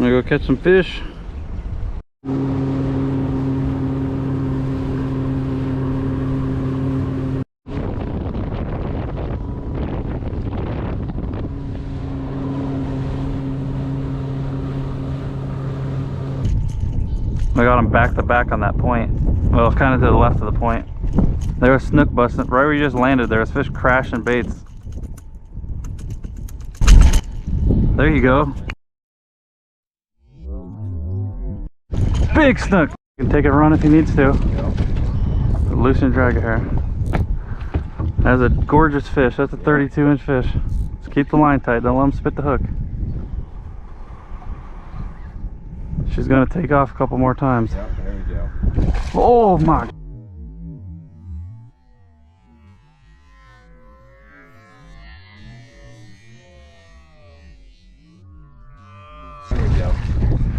gonna go catch some fish. I got him back to back on that point. Well, kind of to the left of the point. There was snook busting right where you just landed. There was fish crashing baits. There you go. Big snook. You can take it run if he needs to. Loosen and drag it here. That's a gorgeous fish. That's a 32-inch fish. Just keep the line tight. Don't let him spit the hook. She's gonna take off a couple more times. Yep, there we go. Oh my. There we go.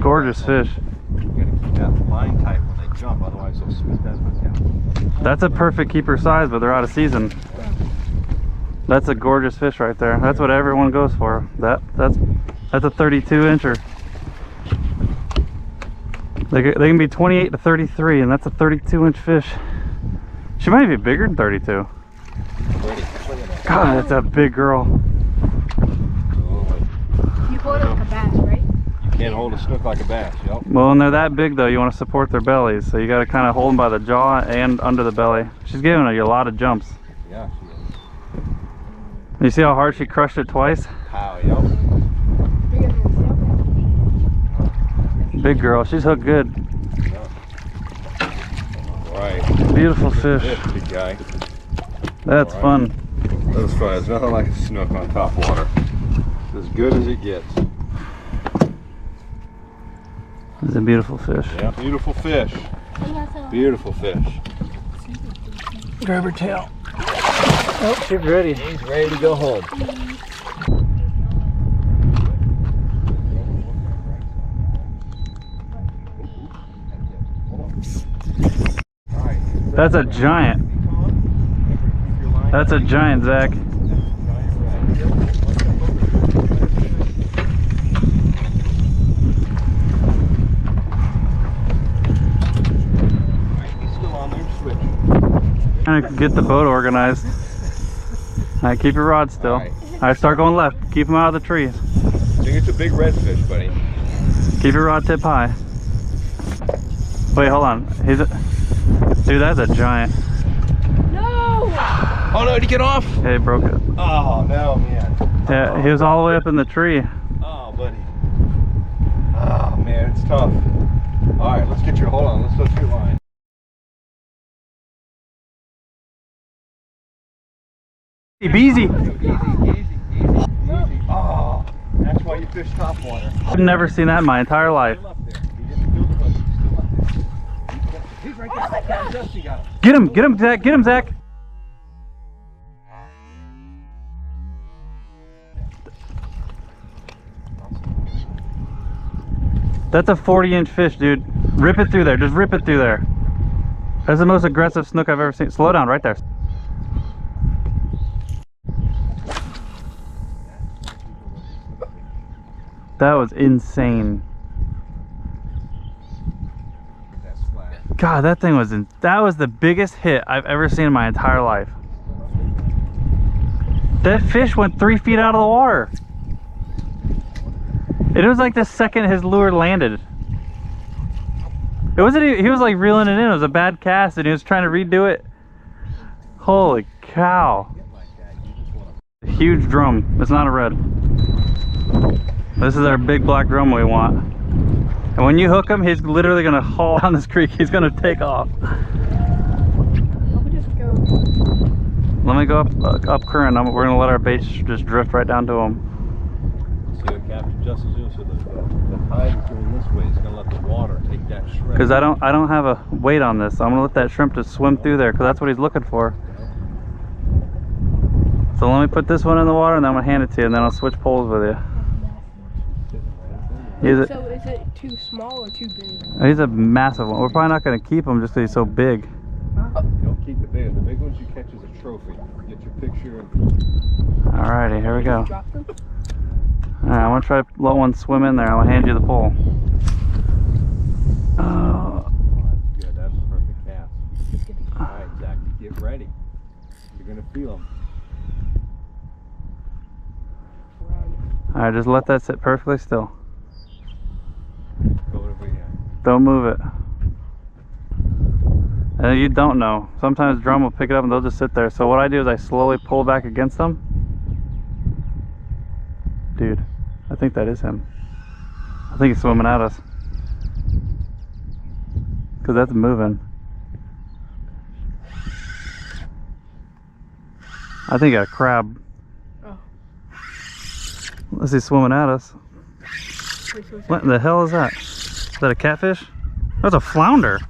Gorgeous fish. You gotta keep that line tight when they jump, otherwise they'll spit that hook out. That's a perfect keeper size, but they're out of season. That's a gorgeous fish right there. That's what everyone goes for. That's a 32-incher. They can be 28 to 33, and that's a 32-inch fish. She might be bigger than 32. God, that's a big girl. You hold it like a bass, right? You can't hold a snook like a bass, yep. Well, when they're that big, though, you want to support their bellies. So you got to kind of hold them by the jaw and under the belly. She's giving you a lot of jumps. Yeah, she is. You see how hard she crushed it twice? How, yep. Big girl. She's hooked good. Yep. Right. Beautiful fish. Big guy. That's fun. That was fun. There's nothing like a snook on top water. As good as it gets. It's a beautiful fish. Yeah, beautiful fish. Beautiful fish. Grab her tail. Oh, she's ready. He's ready to go home. That's a giant. That's a giant, Zach. Trying to get the boat organized. Alright, keep your rod still. Alright, start going left. Keep them out of the trees. I think it's a big redfish, buddy. Keep your rod tip high. Wait, hold on. Dude, that's a giant. No! Oh no, did he get off? Yeah, he broke it. Oh no, man. Yeah, he was all the way up in the tree. Oh, buddy. Oh man, it's tough. Alright, let's get your, hold on, let's hook your line. Easy. Easy. Oh, that's why you fish topwater. I've never seen that in my entire life. He's right there. He got him. Get him, Zach. Get him, Zach. That's a 40-inch fish, dude. Rip it through there. Just rip it through there. That's the most aggressive snook I've ever seen. Slow down right there. That was insane. God, that thing was that was the biggest hit I've ever seen in my entire life. That fish went 3 feet out of the water. It was like the second his lure landed. It wasn't even, he was like reeling it in. It was a bad cast and he was trying to redo it. Holy cow. Huge drum. It's not a red. This is our big black drum we want. And when you hook him, he's literally gonna haul down this creek. He's gonna take off. Let me go up current. We're gonna let our baits just drift right down to him. See what Captain Justin's doing, so the tide is going this way. It's gonna let the water take that shrimp. Because I don't have a weight on this. So I'm gonna let that shrimp just swim through there because that's what he's looking for. So let me put this one in the water and then I'm gonna hand it to you and then I'll switch poles with you. So is it too small or too big? He's a massive one. We're probably not going to keep him just because he's so big. You don't keep the big. The big ones you catch as a trophy. Get your picture. Alrighty, here we go. Alright, I'm gonna try to let one swim in there. I'm gonna hand you the pole. Oh, that's good. That's a perfect cast. Alright, Zach, get ready. You're gonna feel them. Alright, just let that sit perfectly still. Go over here. Don't move it. And you don't know. Sometimes drum will pick it up and they'll just sit there. So what I do is I slowly pull back against them. Dude, I think that is him. I think he's swimming at us. Because that's moving. I think a crab. Oh. Unless he's swimming at us. What in the hell is that? Is that a catfish? That's a flounder.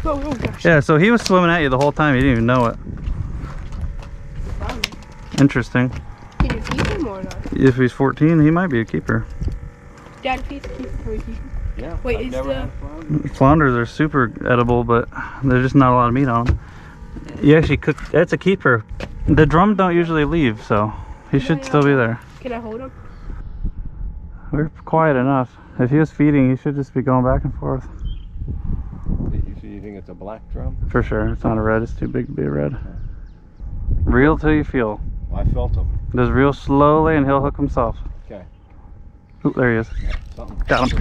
Oh gosh. Yeah, so he was swimming at you the whole time. You didn't even know it. Interesting. Can you keep him or not? If he's 14, he might be a keeper. Dad, please keep him. Can we keep him? Yeah. Wait, I've is never the... had flounder. Flounders are super edible, but there's just not a lot of meat on them. You actually cook. That's a keeper. The drum don't usually leave, so he should still be there. Can I hold him? We're quiet enough. If he was feeding, he should just be going back and forth. So you think it's a black drum? For sure. It's not a red. It's too big to be a red. Reel till you feel. Well, I felt him. Just reel slowly and he'll hook himself. Okay. Oop, there he is. Something. Got him.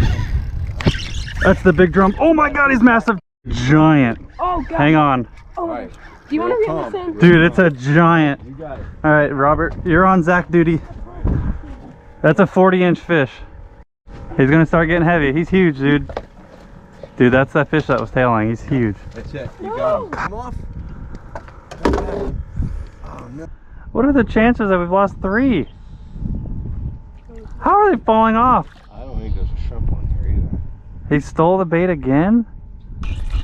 That's the big drum. Oh my god, he's massive. Giant. Oh god. Hang on. Oh. All right. Do you want to Real reel this calm. in? Dude, it's a giant. You got it. All right, Robert, you're on Zach duty. That's a 40-inch fish. He's gonna start getting heavy. He's huge, dude. Dude, that's that fish that was tailing. He's huge. That's it. You got him. Come off. Oh no. What are the chances that we've lost 3? How are they falling off? I don't think there's a shrimp on here either. He stole the bait again?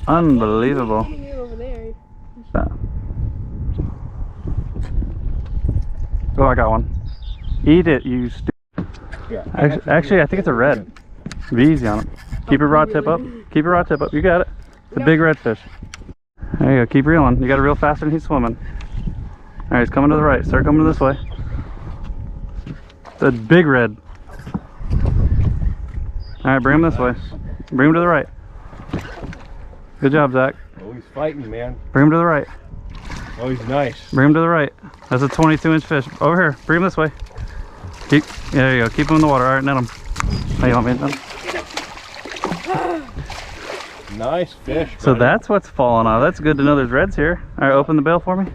Unbelievable. You're over there. Oh, I got one. Eat it, you stupid. Yeah. Actually, I think it's a red. Be easy on him. Keep your rod tip up. Keep your rod tip up. You got it. It's a big redfish. There you go. Keep reeling. You got to reel faster than he's swimming. All right, he's coming to the right. Start coming this way. It's a big red. All right, bring him this way. Bring him to the right. Good job, Zach. Oh, he's fighting, man. Bring him to the right. Oh, he's nice. Bring him to the right. That's a 22-inch fish. Over here. Bring him this way. Keep. Yeah, there you go. Keep him in the water. All right, net him. How you want me to net him? Nice fish. So buddy. that's what's falling off. That's good to know there's reds here. All right, open the bail for me.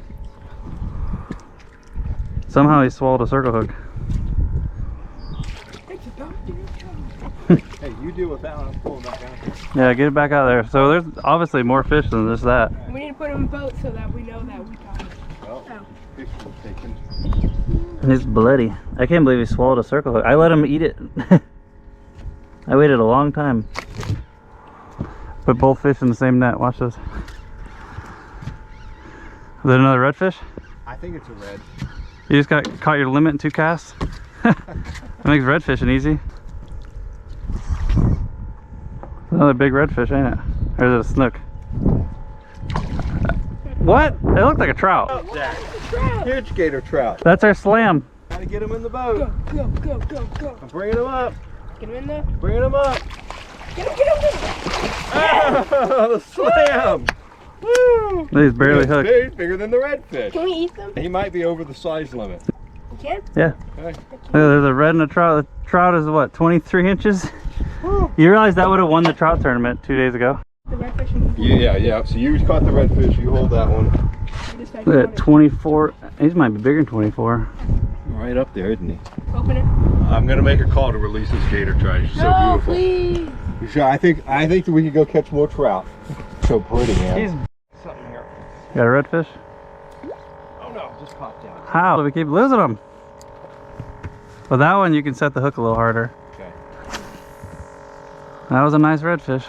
Somehow he swallowed a circle hook. Hey, you deal with that one. I'm pulling back out here. Yeah, get it back out there. So there's obviously more fish than just that. We need to put him in a boat so that we know that we got him. Oh, fish was taken. And it's bloody. I can't believe he swallowed a circle hook. I let him eat it. I waited a long time. Put both fish in the same net. Watch this. Is that another redfish? I think it's a red. You just caught your limit in 2 casts? That makes redfishing easy. Another big redfish, ain't it? Or is it a snook? What? It looked like a trout. Oh, Zach. Huge gator trout. That's our slam. Gotta get him in the boat. Go. I'm bringing him up. Get him in there. Bringing him up. Get him. Oh, the slam. Woo. He's barely hooked. He's bigger than the redfish. Can we eat them? He might be over the size limit. We can? Yeah. Okay. There's a red and a trout. The trout is what, 23 inches? Woo. You realize that would have won the trout tournament 2 days ago? The redfish and Yeah. So you caught the redfish. You hold that one. Look at 24. He might be bigger than 24. Right up there, isn't he? Open it. I'm gonna make a call to release this gator trout. He's so No, beautiful. please. Sure, I think that we could go catch more trout. So pretty, man. He's Something here. got a redfish? Oh no, just popped out. How do we keep losing them? Well, that one you can set the hook a little harder. Okay. That was a nice redfish.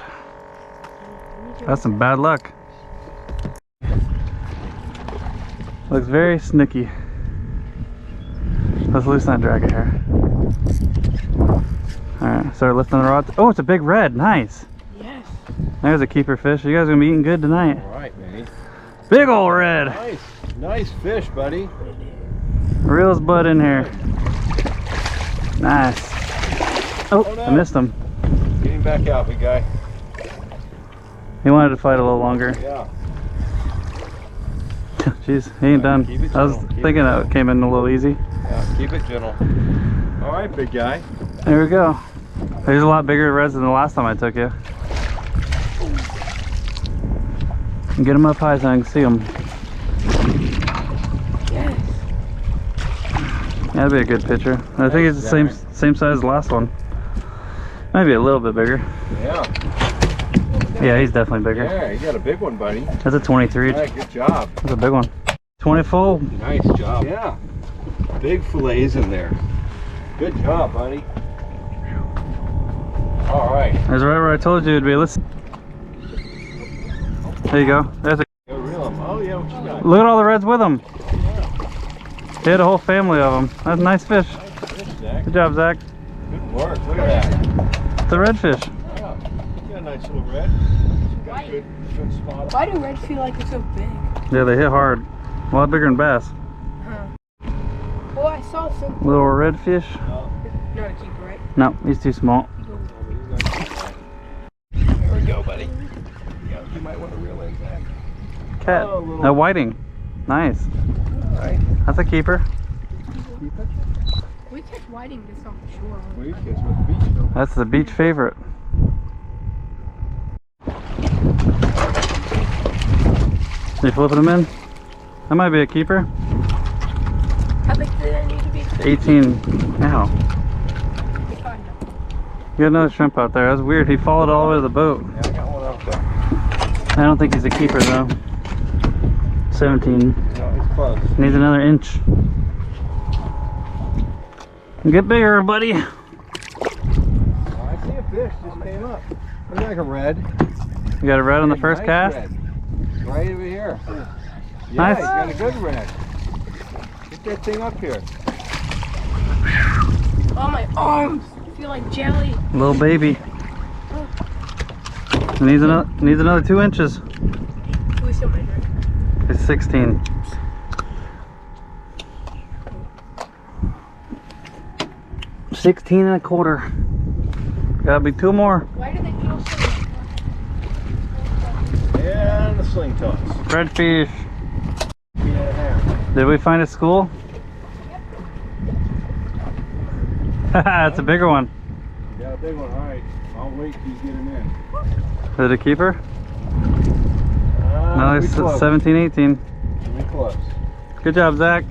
That's some bad luck. Looks very snooky. Let's loosen that drag here. Alright, start lifting the rod. Oh, it's a big red. Nice. Yes. There's a keeper fish. You guys are gonna be eating good tonight. All right, man. Big ol' red. Nice fish, buddy. Reel his butt in here. Nice. Oh, Oh, no. I missed him. Get him back out, big guy. He wanted to fight a little longer. Yeah. Jeez, he ain't done. Keep it I was gentle, keep thinking it it came in a little easy. Yeah, keep it gentle. All right, big guy. There we go. There's a lot bigger reds than the last time I took you. Get them up high so I can see them. Yes. That'd be a good picture. I think it's the same size as the last one. Maybe a little bit bigger. Yeah. Yeah, he's definitely bigger. Yeah, you got a big one, buddy. That's a 23. All right, good job. That's a big one. 20 full. Nice job. Yeah. Big fillets in there. Good job, buddy. All right. That's right where I told you it'd be. Listen. There you go. There's a. Go reel 'em. Oh yeah, what you got? Look at all the reds with them. They had a whole family of them. That's a nice fish. Nice fish, Zach. Good job, Zach. Good work. Look at that. It's a redfish. Yeah. You got a nice little red. You got a good spot. Why do reds feel like they're so big? Yeah, they hit hard. A lot bigger than bass. Well, I saw some. Little redfish. Not a keeper, right? No, he's too small. There we go, buddy. Yeah, you might want to reel in, Zach. Cat. Oh, little- A whiting. Nice. All right. That's a keeper. Keep it. We catch whiting this off the shore. We catch with the beach though. That's the beach favorite. You flipping them in? That might be a keeper. How big do they need to be? 18. Ow. You got another shrimp out there. That's weird. He followed all the way to the boat. Yeah, I got one out there. I don't think he's a keeper though. 17. No, he's close. Needs another inch. Get bigger, buddy. Oh, I see a fish just came up. Looks like a red. You got a red on the Hey, first nice cast? red. Right over here. Yeah, Nice. he's got a good red. Get that thing up here. Oh, my arms feel like jelly. Little baby. Needs another 2 inches. We still measure it. It's 16. $16.25. Gotta be 2 more. Why do they feel so? And the sling toss. Redfish. 3.5. Did we find a school? That's a bigger one. You got a big one. All right. I'll wait till you get him in. Is it a keeper? No, it's 17, 18. Be close. Good job, Zach.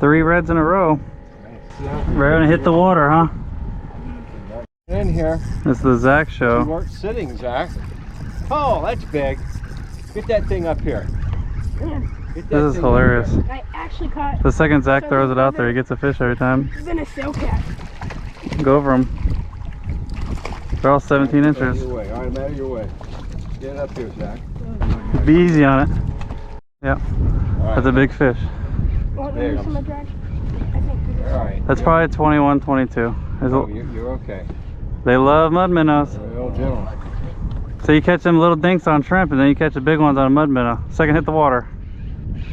3 reds in a row. We're gonna hit the water, huh? In here. It's the Zach You show. weren't sitting, Zach. Oh, that's big. Get that thing up here. Get that This is thing hilarious. I actually caught. The second Zach throws it out there, he gets a fish every time. It's been a sail cat. Go over them. They're all 17 Out of inches. your way. All right, I'm out of your way. Get it up here, Zach. Be easy on it. Yep, All right. that's a big fish. Want There to you some go. of drag? I think. All right. That's probably 21, 22. There's Oh, a- you're okay. They love mud minnows. Real gentle. So you catch them little dinks on shrimp and then you catch the big ones on a mud minnow. Second hit the water.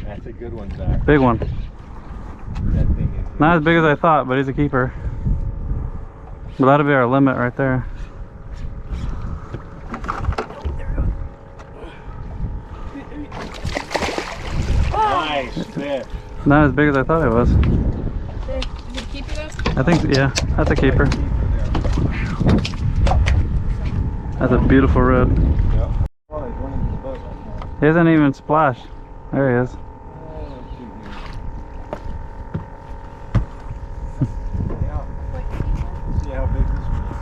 That's a good one, Zach. Big one. That thing is. Not as big as I thought, but he's a keeper. But that'll be our limit right there. Nice fish. Not as big as I thought it was. Is it a keeper though? I think, yeah, that's a keeper. That's a beautiful red. Yep. Oh, he's running to the boat right now. He hasn't even splashed. There he is. Oh, let's see here. Yeah. See how big this one is.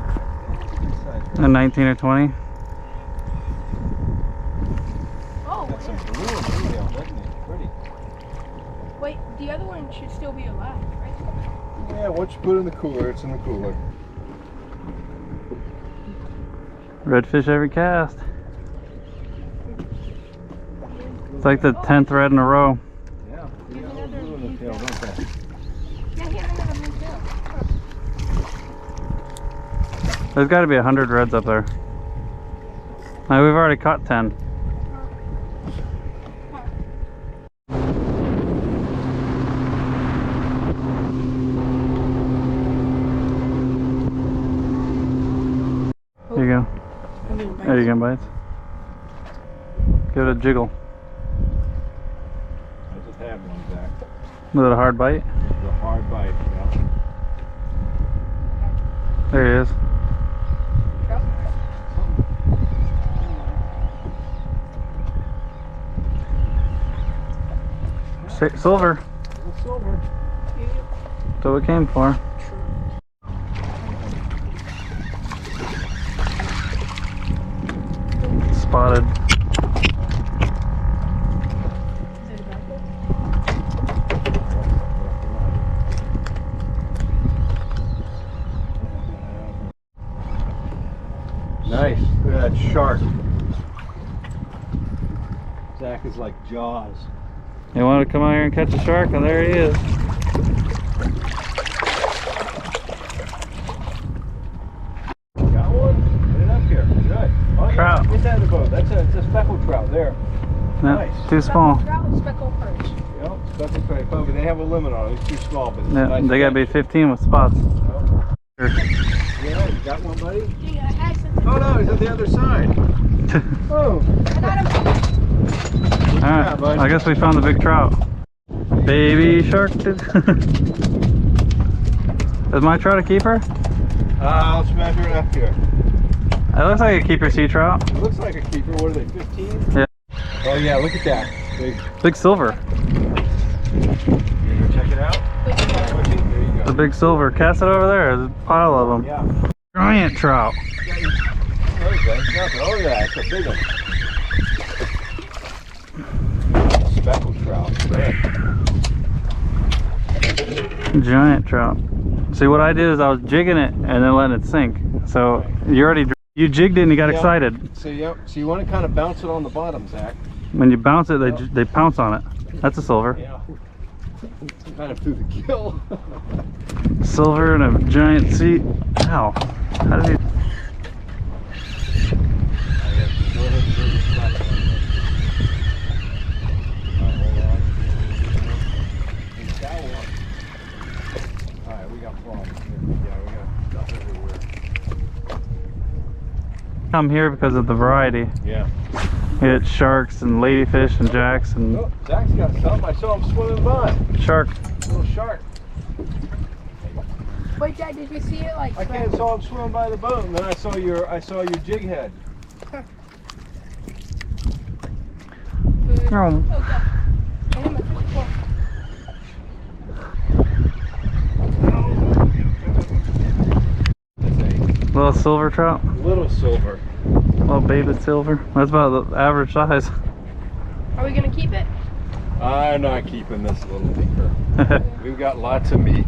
That's a good size. A 19 or 20. Oh, Got some blue and blue tail, doesn't it? Pretty. wait. The other one should still be alive, right? Yeah, once you put it in the cooler, it's in the cooler. Redfish every cast. It's like the 10th red in a row. Yeah. They got a little blue in the tail, don't they? Yeah, he has another blue tail. There's got to be 100 reds up there. Now, we've already caught 10. There you go, bites. Give it a jiggle. I just had one, Zach. Was it a hard bite? It's a hard bite, yeah. There he is. Silver. Little silver. That's what we came for. Spotted. Nice. Look at that shark. Zach is like Jaws. You want to come out here and catch a shark? Oh, there he is. Got one? Get it up here. Good. Oh, yeah. Trout. Get that in the boat. It's a speckled trout there. No, Nice. too small. Trout and speckled perch. Yep, speckled trout. Oh, but they have a limit on it. It's too small, but it's Yeah, nice. they gotta be 15 with spots. Yeah, you got one, buddy? Yeah, I accidentally. Oh no, he's on the other side. Oh. I got him. Alright, bud. I guess we found the big trout. Baby shark. Is my trout a keeper? Let's measure it up here. It looks like a keeper sea trout. It looks like a keeper. What are they, 15? Yeah. Oh yeah, look at that. Big silver. You gonna check it out? There you go. The big silver. Cast it over there. There's a pile of them. Yeah. Giant trout. There you go. Oh yeah, it's a big one. Speckled trout. Giant trout. See, what I did is I was jigging it and then letting it sink. So you jigged it and you got excited. So yep. So you want to kind of bounce it on the bottom, Zach. When you bounce it, they pounce on it. That's a silver. Yeah. Kind of through the gill. Silver and a giant sea. Ow. How did he? Alright, we got problems. Yeah, we got stuff everywhere. Come here because of the variety. Yeah. You get sharks and ladyfish and jacks and Oh, Zach's got something. I saw him swimming by. shark. Little shark. Wait, Dad, did you see it? Like, I can't saw him swimming by the boat, and then I saw your jig head. Oh. Oh, God. I hit my fish ball. Little silver trout. Little silver. Little baby silver. That's about the average size. Are we gonna keep it? I'm not keeping this little tinker. We've got lots of meat.